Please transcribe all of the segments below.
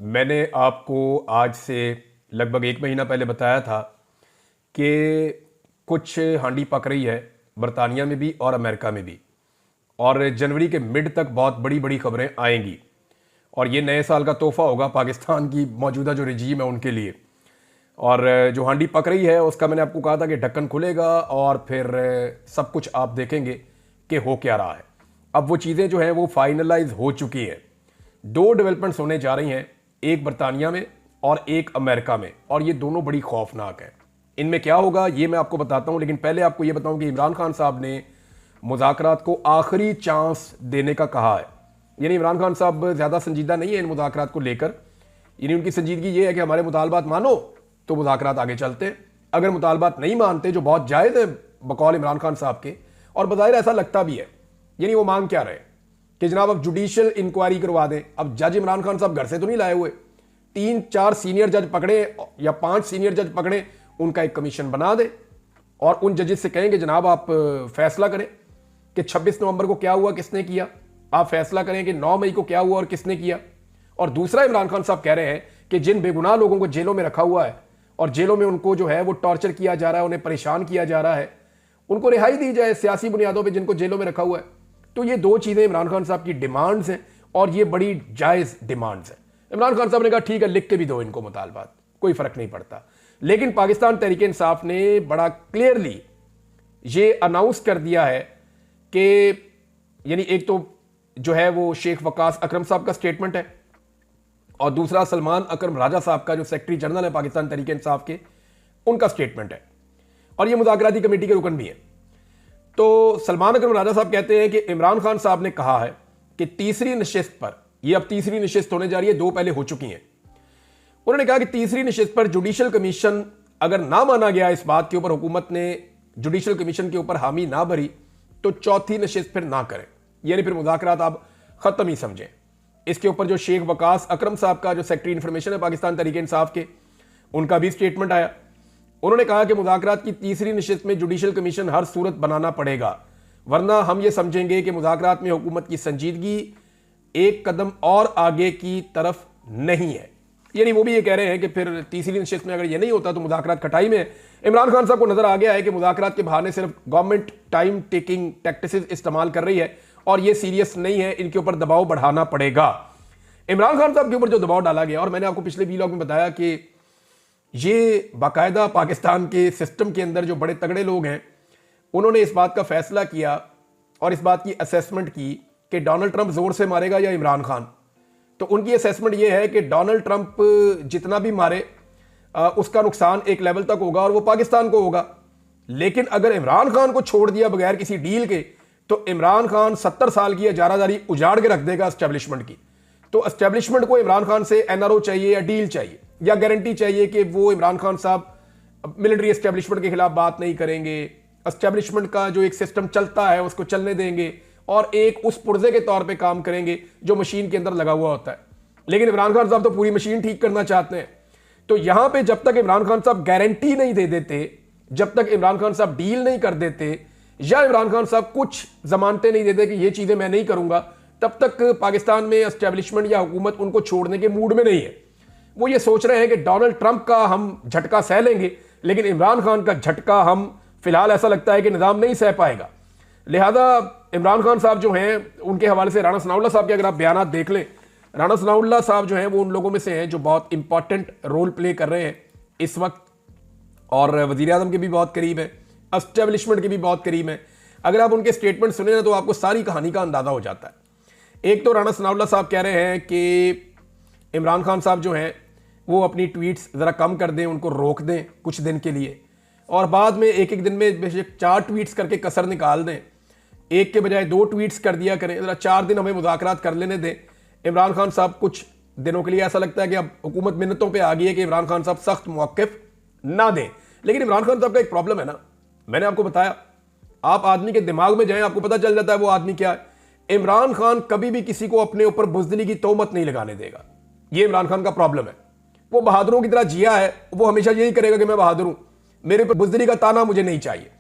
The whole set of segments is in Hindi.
मैंने आपको आज से लगभग एक महीना पहले बताया था कि कुछ हांडी पक रही है बरतानिया में भी और अमेरिका में भी, और जनवरी के मिड तक बहुत बड़ी बड़ी खबरें आएंगी और ये नए साल का तोहफा होगा पाकिस्तान की मौजूदा जो रजीम है उनके लिए। और जो हांडी पक रही है उसका मैंने आपको कहा था कि ढक्कन खुलेगा और फिर सब कुछ आप देखेंगे कि हो क्या रहा है। अब वो चीज़ें जो हैं वो फाइनलाइज हो चुकी हैं। दो डेवलपमेंट्स होने जा रही हैं, एक बरतानिया में और एक अमेरिका में, और ये दोनों बड़ी खौफनाक है। इनमें क्या होगा ये मैं आपको बताता हूं, लेकिन पहले आपको ये बताऊं कि इमरान खान साहब ने मुज़ाकरात को आखिरी चांस देने का कहा है। यानी इमरान खान साहब ज़्यादा संजीदा नहीं है इन मुज़ाकरात को लेकर। यानी उनकी संजीदगी ये है कि हमारे मुतालबात मानो तो मुज़ाकरात आगे चलते हैं, अगर मुतालबात नहीं मानते, जो बहुत जायज़ है बकौल इमरान खान साहब के, और बज़ाहिर ऐसा लगता भी है। यानी वो मांग क्या रहे कि जनाब अब जुडिशियल इंक्वायरी करवा दें। अब जज इमरान खान साहब घर से तो नहीं लाए हुए, 3-4 सीनियर जज पकड़े या 5 सीनियर जज पकड़े, उनका एक कमीशन बना दे और उन जजेस से कहेंगे जनाब आप फैसला करें कि 26 नवंबर को क्या हुआ, किसने किया। आप फैसला करें कि 9 मई को क्या हुआ और किसने किया। और दूसरा, इमरान खान साहब कह रहे हैं कि जिन बेगुनाह लोगों को जेलों में रखा हुआ है और जेलों में उनको जो है वो टॉर्चर किया जा रहा है, उन्हें परेशान किया जा रहा है, उनको रिहाई दी जाए सियासी बुनियादों पर जिनको जेलों में रखा हुआ है। तो ये दो चीजें इमरान खान साहब की डिमांड्स हैं और ये बड़ी जायज डिमांड्स हैं। इमरान खान साहब ने कहा ठीक है लिख के भी दो इनको मुतालबात, कोई फर्क नहीं पड़ता। लेकिन पाकिस्तान तहरीक इंसाफ ने बड़ा क्लियरली ये अनाउंस कर दिया है कि यानी एक तो जो है वो शेख वकास अकरम साहब का स्टेटमेंट है और दूसरा सलमान अकरम राजा साहब का, जो सेक्रेटरी जनरल है पाकिस्तान तहरीक इंसाफ के, उनका स्टेटमेंट है और ये मुज़ाकराती कमेटी के रुकन भी है। तो सलमान अकरम राजा साहब कहते हैं कि इमरान खान साहब ने कहा है कि तीसरी नशिस्त पर, ये अब तीसरी नशिस्त होने जा रही है, 2 पहले हो चुकी हैं। उन्होंने कहा कि तीसरी नशिस्त पर जुडिशियल कमीशन अगर ना माना गया, इस बात के ऊपर हुकूमत ने जुडिशियल कमीशन के ऊपर हामी ना भरी, तो चौथी नशिस्त फिर ना करें, यानी फिर मुज़ाकरात आप खत्म ही समझें। इसके ऊपर जो शेख वकास अकरम साहब का, जो सेक्रेटरी इंफॉर्मेशन है पाकिस्तान तहरीक इंसाफ के, उनका भी स्टेटमेंट आया। उन्होंने कहा कि मुज़ाकरात की तीसरी नशिस्त में जुडिशियल कमीशन हर सूरत बनाना पड़ेगा, वरना हम ये समझेंगे कि मुज़ाकरात में हुकूमत की संजीदगी एक कदम और आगे की तरफ नहीं है। यानी वो भी ये कह रहे हैं कि फिर तीसरी नशिस्त में अगर ये नहीं होता तो मुज़ाकरात खटाई में है। इमरान खान साहब को नजर आ गया है कि मुज़ाकरात के बहाने सिर्फ गवर्नमेंट टाइम टेकिंग टैक्टिसेस इस्तेमाल कर रही है और ये सीरियस नहीं है, इनके ऊपर दबाव बढ़ाना पड़ेगा। इमरान खान साहब के ऊपर जो दबाव डाला गया, और मैंने आपको पिछले वीलॉग में बताया कि ये बाकायदा पाकिस्तान के सिस्टम के अंदर जो बड़े तगड़े लोग हैं उन्होंने इस बात का फैसला किया और इस बात की असेसमेंट की कि डोनाल्ड ट्रंप जोर से मारेगा या इमरान खान। तो उनकी असेसमेंट ये है कि डोनाल्ड ट्रंप जितना भी मारे उसका नुकसान एक लेवल तक होगा और वो पाकिस्तान को होगा। लेकिन अगर इमरान खान को छोड़ दिया बगैर किसी डील के, तो इमरान खान 70 साल की इजारादारी उजाड़ के रख देगा एस्टेब्लिशमेंट की। तो एस्टेब्लिशमेंट को इमरान खान से एनआरओ चाहिए या डील चाहिए या गारंटी चाहिए कि वो इमरान खान साहब मिलिट्री एस्टेब्लिशमेंट के खिलाफ बात नहीं करेंगे, एस्टेब्लिशमेंट का जो एक सिस्टम चलता है उसको चलने देंगे और एक उस पुर्जे के तौर पे काम करेंगे जो मशीन के अंदर लगा हुआ होता है। लेकिन इमरान खान साहब तो पूरी मशीन ठीक करना चाहते हैं। तो यहां पे जब तक इमरान खान साहब गारंटी नहीं दे देते, जब तक इमरान खान साहब डील नहीं कर देते या इमरान खान साहब कुछ जमानतें नहीं देते कि ये चीजें मैं नहीं करूंगा, तब तक पाकिस्तान में एस्टेब्लिशमेंट या हुकूमत उनको छोड़ने के मूड में नहीं है। वो ये सोच रहे हैं कि डोनाल्ड ट्रंप का हम झटका सह लेंगे, लेकिन इमरान खान का झटका हम फिलहाल ऐसा लगता है कि निजाम नहीं सह पाएगा। लिहाजा इमरान खान साहब जो हैं उनके हवाले से राणा सनाउल्लाह साहब के अगर आप बयान देख लें, राणा सनाउल्लाह साहब जो हैं वो उन लोगों में से हैं जो बहुत इंपॉर्टेंट रोल प्ले कर रहे हैं इस वक्त, और वजीर आजम के भी बहुत करीब है, एस्टेब्लिशमेंट के भी बहुत करीब है। अगर आप उनके स्टेटमेंट सुने ना तो आपको सारी कहानी का अंदाजा हो जाता है। एक तो राणा सनाउल्लाह साहब कह रहे हैं कि इमरान खान साहब जो हैं वो अपनी ट्वीट्स ज़रा कम कर दें, उनको रोक दें कुछ दिन के लिए, और बाद में एक एक दिन में बेशक 4 ट्वीट्स करके कसर निकाल दें, एक के बजाय 2 ट्वीट्स कर दिया करें, ज़रा 4 दिन हमें मुज़ाकरात कर लेने दें। इमरान खान साहब कुछ दिनों के लिए ऐसा लगता है कि अब हुकूमत मिन्नतों पे आ गई है कि इमरान खान साहब सख्त मौक़िफ़ ना दें। लेकिन इमरान खान साहब का एक प्रॉब्लम है ना, मैंने आपको बताया, आप आदमी के दिमाग में जाएं आपको पता चल जाता है वो आदमी क्या है। इमरान खान कभी भी किसी को अपने ऊपर बुज़दिली की तोहमत नहीं लगाने देगा, ये इमरान खान का प्रॉब्लम है। वो बहादुरों की तरह जिया है, वो हमेशा यही करेगा कि मैं बहादुर हूं, मेरे पर बुज़दिली का ताना मुझे नहीं चाहिए।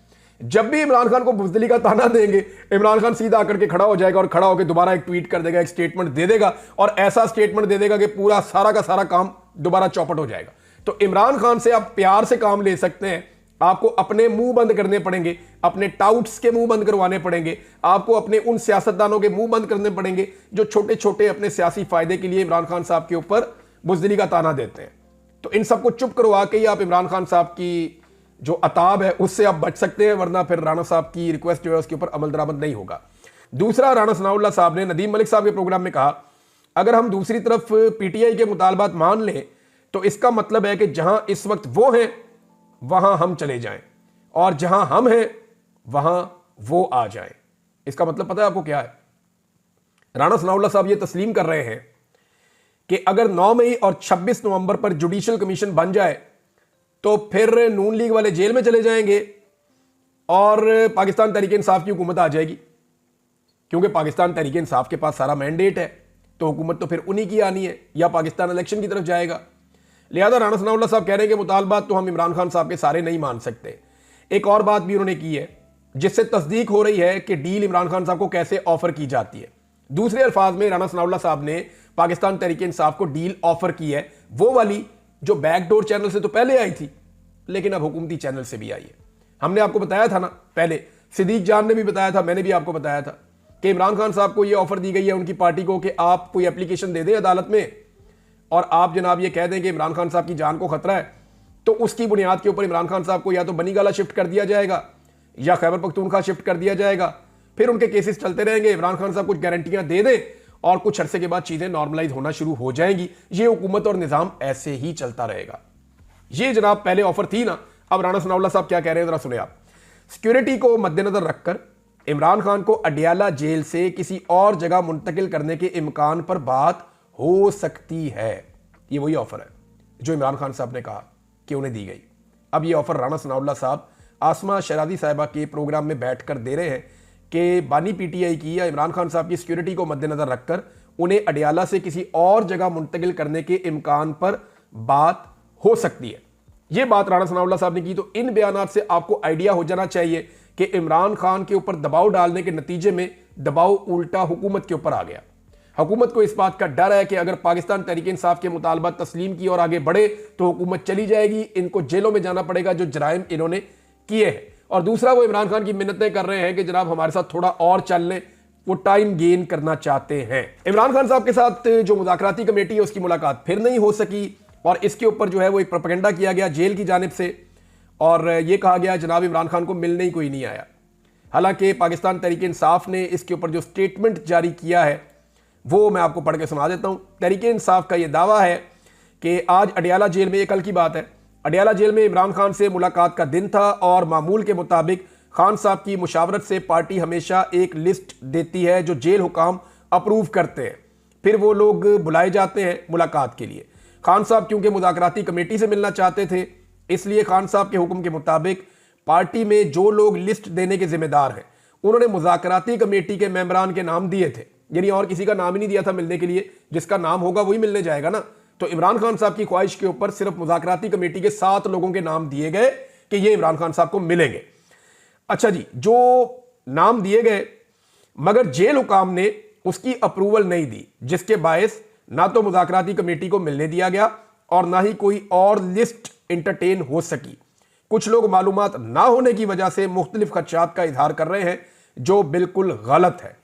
जब भी इमरान खान को बुज़दिली का ताना देंगे, इमरान खान सीधा आकर के खड़ा हो जाएगा और खड़ा होकर दोबारा एक ट्वीट कर देगा, एक स्टेटमेंट दे देगा और ऐसा स्टेटमेंट दे देगा कि पूरा सारा का सारा काम दोबारा चौपट हो जाएगा। तो इमरान खान से आप प्यार से काम ले सकते हैं, आपको अपने मुंह बंद करने पड़ेंगे, अपने टाउट्स के मुंह बंद करवाने पड़ेंगे, आपको अपने उन सियासतदानों के मुंह बंद करने पड़ेंगे जो छोटे छोटे अपने सियासी फायदे के लिए इमरान खान साहब के ऊपर बुज़दिली का ताना देते हैं। तो इन सबको चुप करवा के ही आप इमरान खान साहब की जो अताब है उससे आप बच सकते हैं, वरना फिर राणा साहब की रिक्वेस्ट जो है उसके ऊपर अमल दरामद नहीं होगा। दूसरा, राणा सनाउल्लाह साहब ने नदीम मलिक साहब के प्रोग्राम में कहा, अगर हम दूसरी तरफ पीटीआई के मुतालबात मान लें तो इसका मतलब है कि जहां इस वक्त वो हैं वहां हम चले जाएं और जहां हम हैं वहां वो आ जाएं। इसका मतलब पता है आपको क्या है? राणा सनाउल्लाह साहब ये तस्लीम कर रहे हैं कि अगर 9 मई और 26 नवंबर पर जुडिशियल कमीशन बन जाए तो फिर नून लीग वाले जेल में चले जाएंगे और पाकिस्तान तहरीक इंसाफ की हुकूमत आ जाएगी, क्योंकि पाकिस्तान तहरीक इंसाफ के पास सारा मैंडेट है, तो हुकूमत तो फिर उन्हीं की आनी है या पाकिस्तान इलेक्शन की तरफ जाएगा। लिहाजा राणा सनाउल्लाह साहब कह रहे हैं कि मुतालबात तो हम इमरान खान साहब के सारे नहीं मान सकते। एक और बात भी उन्होंने की है जिससे तस्दीक हो रही है कि डील इमरान खान साहब को कैसे ऑफर की जाती है। दूसरे अल्फाज में राणा सनाउल्लाह साहब ने पाकिस्तान तहरीक इंसाफ को डील ऑफर की है, वो वाली जो बैकडोर चैनल से तो पहले आई थी लेकिन अब हुकूमती चैनल से भी आई है। हमने आपको बताया था ना, पहले सिद्दीक जान ने भी बताया था, मैंने भी आपको बताया था कि इमरान खान साहब को यह ऑफर दी गई है उनकी पार्टी को कि आप कोई एप्लीकेशन दे दें अदालत में और आप जनाब ये कह दें कि इमरान खान साहब की जान को खतरा है, तो उसकी बुनियाद के ऊपर इमरान खान साहब को या तो बनी गाला शिफ्ट कर दिया जाएगा या खैबर पख्तूनख्वा शिफ्ट कर दिया जाएगा। फिर उनके केसेस चलते रहेंगे, इमरान खान साहब कुछ गारंटियां दे दें और कुछ अरसे के बाद चीजें नॉर्मलाइज होना शुरू हो जाएंगी। ये हुकूमत और निजाम ऐसे ही चलता रहेगा। ये जनाब पहले ऑफर थी ना। अब राणा सनाउल्लाह साहब क्या कह रहे हैं जरा सुने आप। सिक्योरिटी को मद्देनजर रखकर इमरान खान को अडियाला जेल से किसी और जगह मुंतकिल करने के इम्कान पर बात हो सकती है। ये वही ऑफर है जो इमरान खान साहब ने कहा कि उन्हें दी गई। अब ये ऑफर राणा सनाउल्लाह साहब आसमा शरादी साहिबा के प्रोग्राम में बैठकर दे रहे हैं कि बानी पीटीआई की या इमरान खान साहब की सिक्योरिटी को मद्देनजर रखकर उन्हें अडियाला से किसी और जगह मुंतकिल करने के इम्कान पर बात हो सकती है। यह बात राणा सनाउल्लाह साहब ने की। तो इन बयानात से आपको आइडिया हो जाना चाहिए कि इमरान खान के ऊपर दबाव डालने के नतीजे में दबाव उल्टा हुकूमत के ऊपर आ गया। हुकूमत को इस बात का डर है कि अगर पाकिस्तान तहरीक इंसाफ के मुतालबा तस्लीम की और आगे बढ़े तो हुकूमत चली जाएगी, इनको जेलों में जाना पड़ेगा जो जराइम इन्होंने किए हैं। और दूसरा, वो इमरान खान की मिन्नतें कर रहे हैं कि जनाब हमारे साथ थोड़ा और चल लें, वो टाइम गेन करना चाहते हैं। इमरान खान साहब के साथ जो मुज़ाकराती कमेटी है उसकी मुलाकात फिर नहीं हो सकी और इसके ऊपर जो है वो एक प्रोपेगेंडा किया गया जेल की जानिब से और ये कहा गया जनाब इमरान खान को मिलने ही कोई नहीं आया। हालांकि पाकिस्तान तहरीक इंसाफ ने इसके ऊपर जो स्टेटमेंट जारी किया है वो मैं आपको पढ़ के सुना देता हूं। तहरीक इंसाफ का यह दावा है कि आज अडियाला जेल में, ये कल की बात है, अडियाला जेल में इमरान खान से मुलाकात का दिन था और मामूल के मुताबिक खान साहब की मुशावरत से पार्टी हमेशा एक लिस्ट देती है जो जेल हुकाम अप्रूव करते हैं, फिर वो लोग बुलाए जाते हैं मुलाकात के लिए। खान साहब क्योंकि मुज़ाकराती कमेटी से मिलना चाहते थे इसलिए खान साहब के हुक्म के मुताबिक पार्टी में जो लोग लिस्ट देने के जिम्मेदार हैं उन्होंने मुज़ाकराती कमेटी के मेंबरान के नाम दिए थे, यानी और किसी का नाम ही नहीं दिया था मिलने के लिए, जिसका नाम होगा वही मिलने जाएगा ना। तो इमरान खान साहब की ख्वाहिश के ऊपर सिर्फ मुज़ाकराती कमेटी के 7 लोगों के नाम दिए गए कि ये इमरान खान साहब को मिलेंगे। अच्छा जी, जो नाम दिए गए मगर जेल हुकाम ने उसकी अप्रूवल नहीं दी, जिसके बायस ना तो मुज़ाकराती कमेटी को मिलने दिया गया और ना ही कोई और लिस्ट इंटरटेन हो सकी। कुछ लोग मालूमात ना होने की वजह से मुख्तलिफ खदशात का इजहार कर रहे हैं जो बिल्कुल गलत है।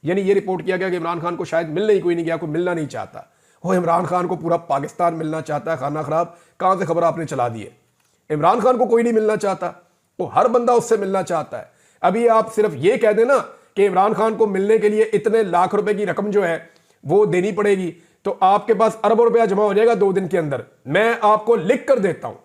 यानी ये रिपोर्ट किया गया कि इमरान खान को शायद मिलने ही कोई नहीं गया, कोई मिलना नहीं चाहता। वो इमरान खान को पूरा पाकिस्तान मिलना चाहता है। खाना खराब, कहां से खबर आपने चला दी है? इमरान खान को कोई नहीं मिलना चाहता, वो हर बंदा उससे मिलना चाहता है। अभी आप सिर्फ ये कह देना कि इमरान खान को मिलने के लिए इतने लाख रुपए की रकम जो है वो देनी पड़ेगी तो आपके पास अरबों रुपया जमा हो जाएगा 2 दिन के अंदर। मैं आपको लिख कर देता हूं।